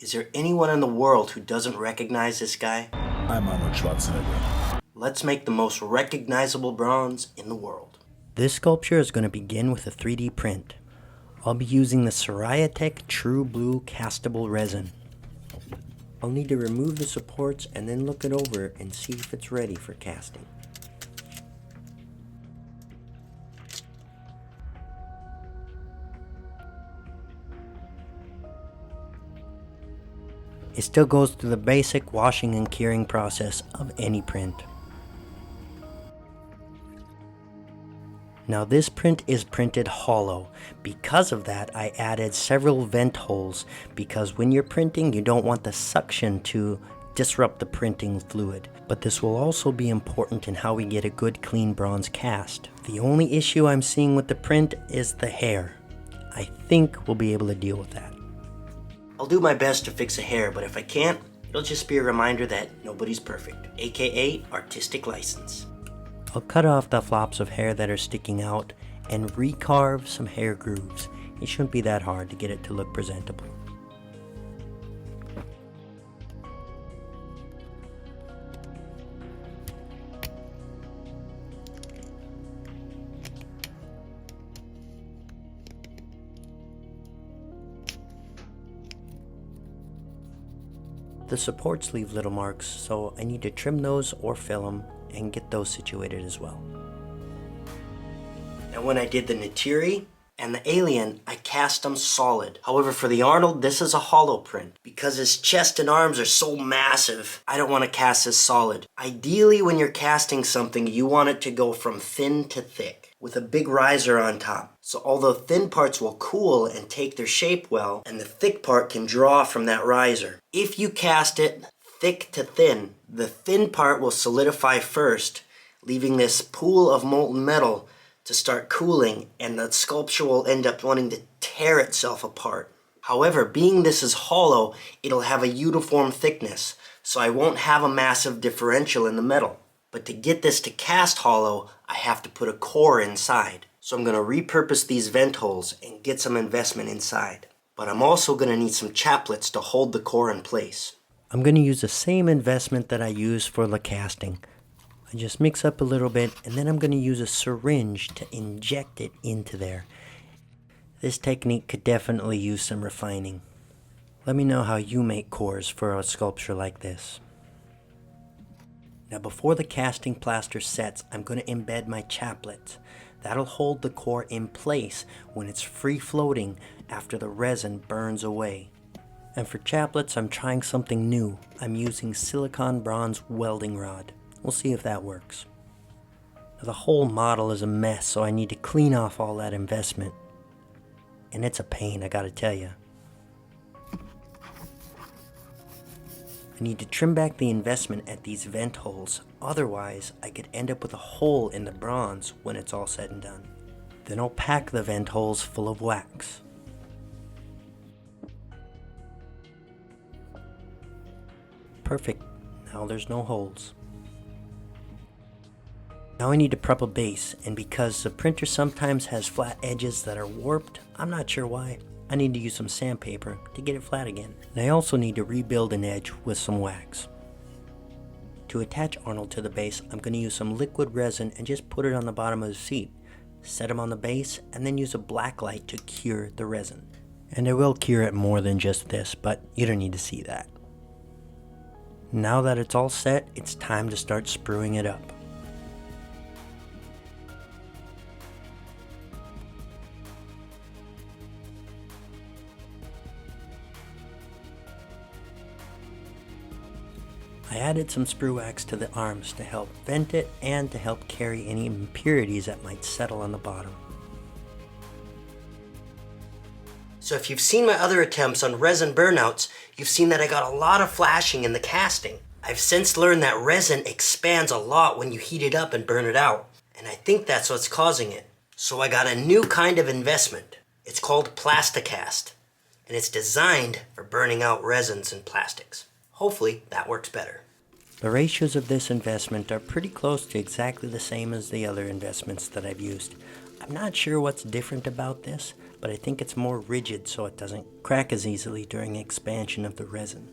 Is there anyone in the world who doesn't recognize this guy? I'm Arnold Schwarzenegger. Let's make the most recognizable bronze in the world. This sculpture is going to begin with a 3D print. I'll be using the Tech True Blue castable resin. I'll need to remove the supports and then look it over and see if it's ready for casting. It still goes through the basic washing and curing process of any print. Now this print is printed hollow. Because of that, I added several vent holes because when you're printing, you don't want the suction to disrupt the printing fluid. But this will also be important in how we get a good clean bronze cast. The only issue I'm seeing with the print is the hair. I think we'll be able to deal with that. I'll do my best to fix a hair, but if I can't, it'll just be a reminder that nobody's perfect, aka artistic license. I'll cut off the flops of hair that are sticking out and recarve some hair grooves. It shouldn't be that hard to get it to look presentable. The supports leave little marks, so I need to trim those or fill them and get those situated as well. Now when I did the Natiri and the Alien, I cast them solid. However, for the Arnold, this is a hollow print. Because his chest and arms are so massive, I don't want to cast this solid. Ideally, when you're casting something, you want it to go from thin to thick, with a big riser on top. So although thin parts will cool and take their shape well, and the thick part can draw from that riser. If you cast it thick to thin, the thin part will solidify first, leaving this pool of molten metal to start cooling, and the sculpture will end up wanting to tear itself apart. However, being this is hollow, it'll have a uniform thickness, so I won't have a massive differential in the metal. But to get this to cast hollow, I have to put a core inside. So I'm going to repurpose these vent holes and get some investment inside. But I'm also going to need some chaplets to hold the core in place. I'm going to use the same investment that I use for the casting. I just mix up a little bit, and then I'm going to use a syringe to inject it into there. This technique could definitely use some refining. Let me know how you make cores for a sculpture like this. Now before the casting plaster sets, I'm going to embed my chaplets. That'll hold the core in place when it's free floating after the resin burns away. And for chaplets, I'm trying something new. I'm using silicon bronze welding rod. We'll see if that works. Now, the whole model is a mess, so I need to clean off all that investment. And it's a pain, I gotta tell you. I need to trim back the investment at these vent holes, otherwise I could end up with a hole in the bronze when it's all said and done. Then I'll pack the vent holes full of wax. Perfect, now there's no holes. Now I need to prep a base, and because the printer sometimes has flat edges that are warped, I'm not sure why, I need to use some sandpaper to get it flat again. And I also need to rebuild an edge with some wax. To attach Arnold to the base, I'm going to use some liquid resin and just put it on the bottom of the seat. Set him on the base and then use a black light to cure the resin. And I will cure it more than just this, but you don't need to see that. Now that it's all set, it's time to start spruing it up. I added some sprue wax to the arms to help vent it and to help carry any impurities that might settle on the bottom. So if you've seen my other attempts on resin burnouts, you've seen that I got a lot of flashing in the casting. I've since learned that resin expands a lot when you heat it up and burn it out, and I think that's what's causing it. So I got a new kind of investment. It's called Plasticast, and it's designed for burning out resins and plastics. Hopefully that works better. The ratios of this investment are pretty close to exactly the same as the other investments that I've used. I'm not sure what's different about this, but I think it's more rigid so it doesn't crack as easily during expansion of the resin.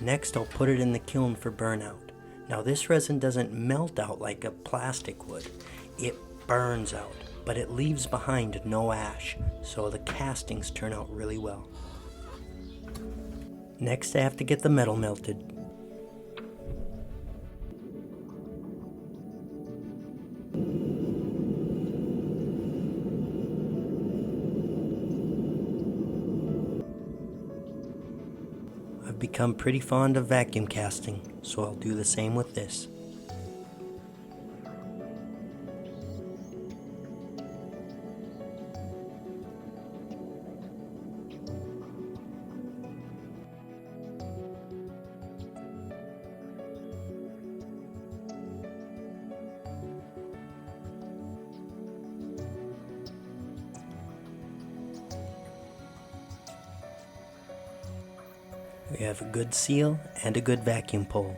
Next, I'll put it in the kiln for burnout. Now this resin doesn't melt out like a plastic would. It burns out, but it leaves behind no ash, so the castings turn out really well. Next, I have to get the metal melted. I've become pretty fond of vacuum casting, so I'll do the same with this. We have a good seal and a good vacuum pull.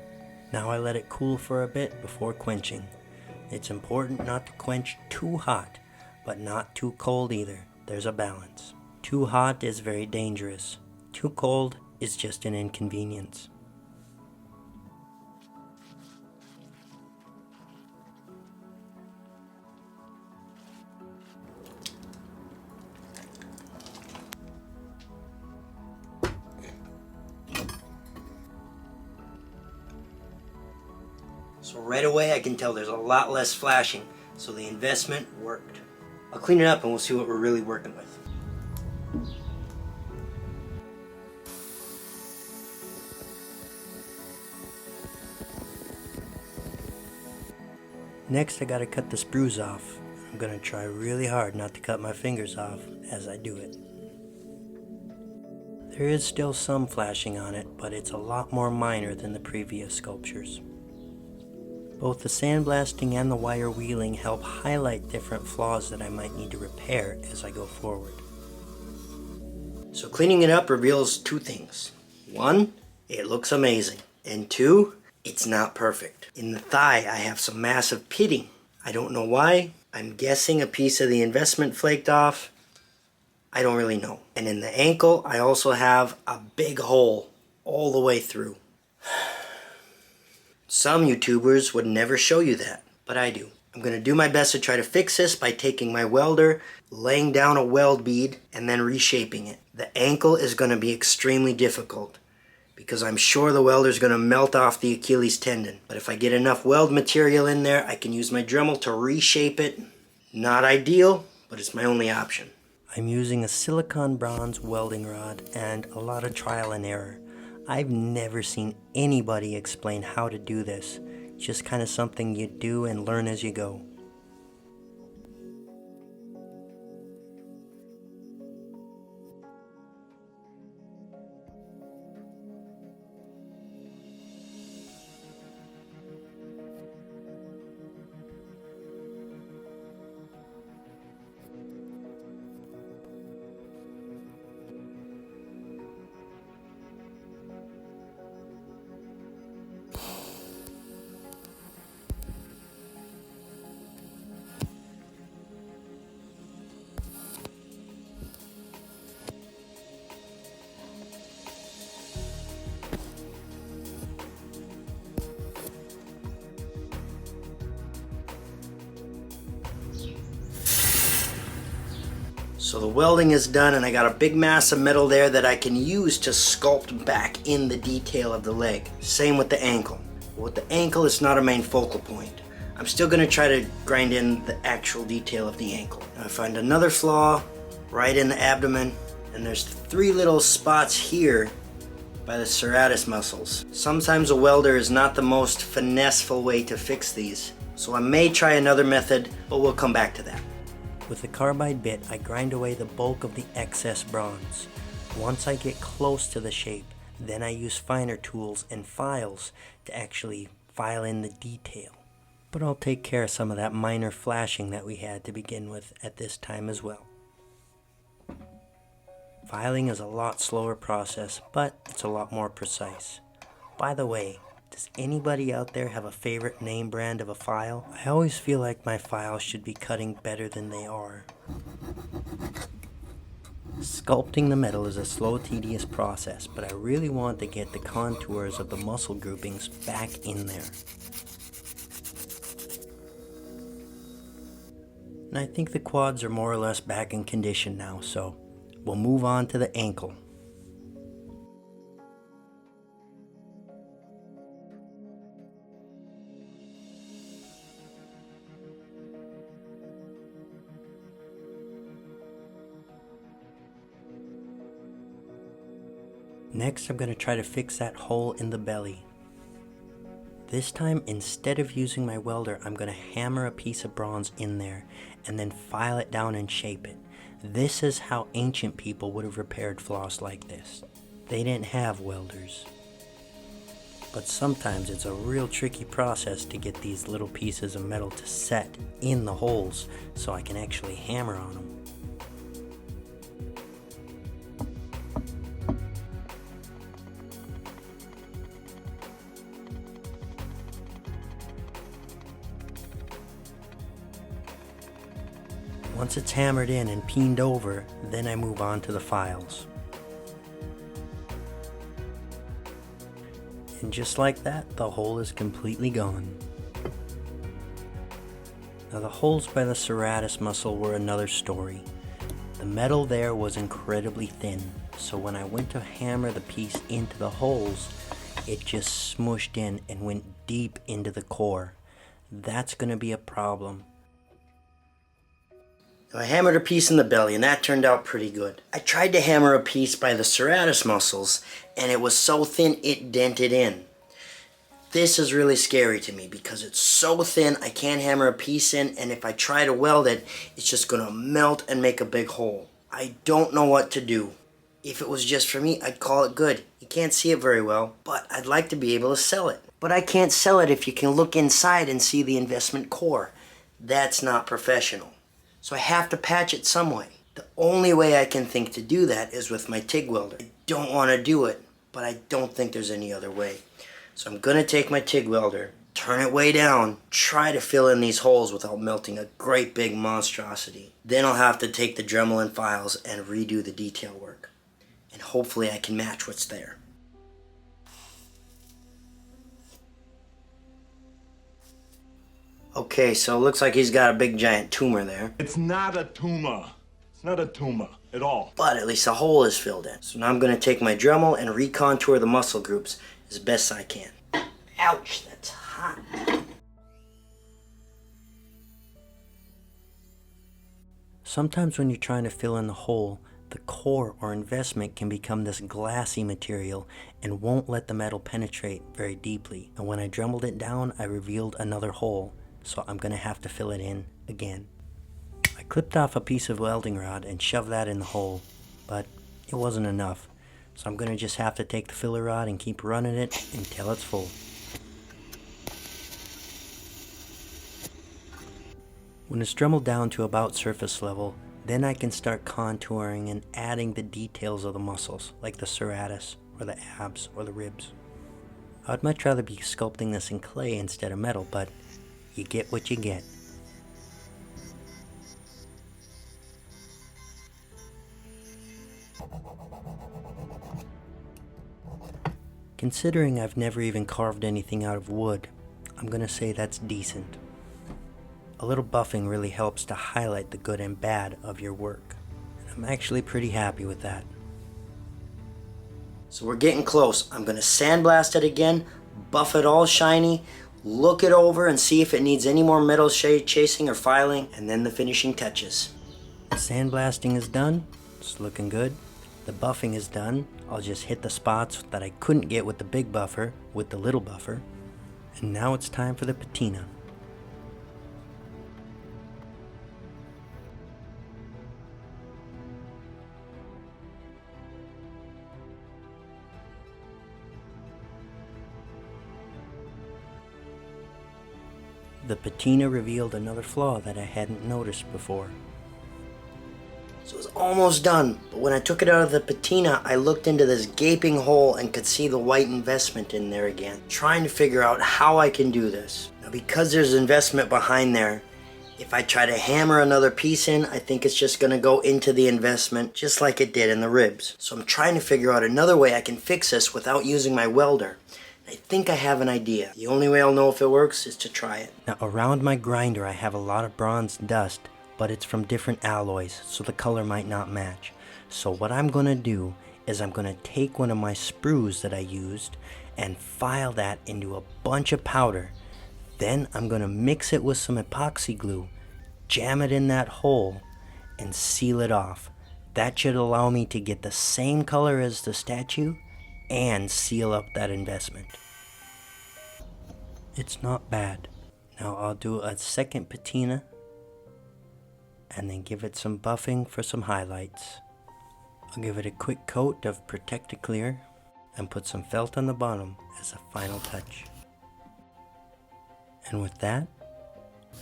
Now I let it cool for a bit before quenching. It's important not to quench too hot, but not too cold either. There's a balance. Too hot is very dangerous. Too cold is just an inconvenience. So right away I can tell there's a lot less flashing, so the investment worked. I'll clean it up and we'll see what we're really working with. Next I gotta cut the sprues off. I'm gonna try really hard not to cut my fingers off as I do it. There is still some flashing on it, but it's a lot more minor than the previous sculptures. Both the sandblasting and the wire wheeling help highlight different flaws that I might need to repair as I go forward. So cleaning it up reveals two things. One, it looks amazing. And two, it's not perfect. In the thigh, I have some massive pitting. I don't know why. I'm guessing a piece of the investment flaked off. I don't really know. And in the ankle, I also have a big hole all the way through. Some YouTubers would never show you that, but I do. I'm going to do my best to try to fix this by taking my welder, laying down a weld bead, and then reshaping it. The ankle is going to be extremely difficult because I'm sure the welder is going to melt off the Achilles tendon. But if I get enough weld material in there, I can use my Dremel to reshape it. Not ideal, but it's my only option. I'm using a silicone bronze welding rod and a lot of trial and error. I've never seen anybody explain how to do this. It's just kind of something you do and learn as you go. So the welding is done and I got a big mass of metal there that I can use to sculpt back in the detail of the leg. Same with the ankle. With the ankle, it's not a main focal point. I'm still going to try to grind in the actual detail of the ankle. Now I find another flaw right in the abdomen, and there's 3 little spots here by the serratus muscles. Sometimes a welder is not the most finesseful way to fix these, so I may try another method, but we'll come back to that. With the carbide bit, I grind away the bulk of the excess bronze. Once I get close to the shape, then I use finer tools and files to actually file in the detail. But I'll take care of some of that minor flashing that we had to begin with at this time as well. Filing is a lot slower process, but it's a lot more precise. By the way, does anybody out there have a favorite name brand of a file? I always feel like my files should be cutting better than they are. Sculpting the metal is a slow, tedious process, but I really want to get the contours of the muscle groupings back in there. And I think the quads are more or less back in condition now, so we'll move on to the ankle. Next, I'm going to try to fix that hole in the belly. This time, instead of using my welder, I'm going to hammer a piece of bronze in there and then file it down and shape it. This is how ancient people would have repaired flaws like this. They didn't have welders. But sometimes it's a real tricky process to get these little pieces of metal to set in the holes so I can actually hammer on them. Once it's hammered in and peened over, then I move on to the files. And just like that, the hole is completely gone. Now the holes by the serratus muscle were another story. The metal there was incredibly thin, so when I went to hammer the piece into the holes, it just smooshed in and went deep into the core. That's going to be a problem. I hammered a piece in the belly and that turned out pretty good. I tried to hammer a piece by the serratus muscles and it was so thin it dented in. This is really scary to me because it's so thin I can't hammer a piece in, and if I try to weld it, it's just going to melt and make a big hole. I don't know what to do. If it was just for me, I'd call it good. You can't see it very well, but I'd like to be able to sell it. But I can't sell it if you can look inside and see the investment core. That's not professional. So I have to patch it some way. The only way I can think to do that is with my TIG welder. I don't want to do it, but I don't think there's any other way. So I'm going to take my TIG welder, turn it way down, try to fill in these holes without melting a great big monstrosity. Then I'll have to take the Dremel and files and redo the detail work. And hopefully I can match what's there. Okay, so it looks like he's got a big giant tumor there. It's not a tumor. It's not a tumor at all. But at least a hole is filled in. So now I'm going to take my Dremel and recontour the muscle groups as best I can. Ouch, that's hot. Sometimes when you're trying to fill in the hole, the core or investment can become this glassy material and won't let the metal penetrate very deeply. And when I dremeled it down, I revealed another hole. So I'm going to have to fill it in again. I clipped off a piece of welding rod and shoved that in the hole, but it wasn't enough. So I'm going to just have to take the filler rod and keep running it until it's full. When it's dremeled down to about surface level, then I can start contouring and adding the details of the muscles, like the serratus, or the abs, or the ribs. I'd much rather be sculpting this in clay instead of metal, but you get what you get. Considering I've never even carved anything out of wood, I'm gonna say that's decent. A little buffing really helps to highlight the good and bad of your work. And I'm actually pretty happy with that. So we're getting close. I'm gonna sandblast it again, buff it all shiny, look it over and see if it needs any more metal shade chasing or filing, and then the finishing touches. The sandblasting is done. It's looking good. The buffing is done. I'll just hit the spots that I couldn't get with the big buffer with the little buffer. And now it's time for the patina. The patina revealed another flaw that I hadn't noticed before. So it was almost done, but when I took it out of the patina, I looked into this gaping hole and could see the white investment in there again, trying to figure out how I can do this. Now because there's investment behind there, if I try to hammer another piece in, I think it's just gonna go into the investment just like it did in the ribs. So I'm trying to figure out another way I can fix this without using my welder. I think I have an idea. The only way I'll know if it works is to try it. Now around my grinder I have a lot of bronze dust, but it's from different alloys, so the color might not match. So what I'm gonna do is I'm gonna take one of my sprues that I used and file that into a bunch of powder. Then I'm gonna mix it with some epoxy glue, jam it in that hole, and seal it off. That should allow me to get the same color as the statue and seal up that investment. It's not bad. Now I'll do a second patina and then give it some buffing for some highlights. I'll give it a quick coat of Protect-A-Clear and put some felt on the bottom as a final touch. And with that,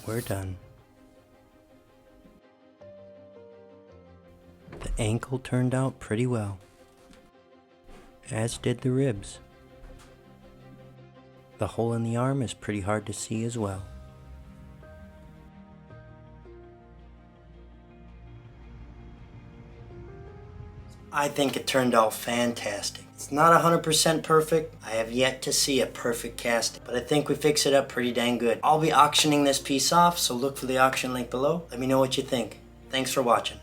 we're done. The ankle turned out pretty well, as did the ribs. The hole in the arm is pretty hard to see as well. I think it turned out fantastic. It's not 100% perfect. I have yet to see a perfect casting, but I think we fixed it up pretty dang good. I'll be auctioning this piece off, so look for the auction link below. Let me know what you think. Thanks for watching.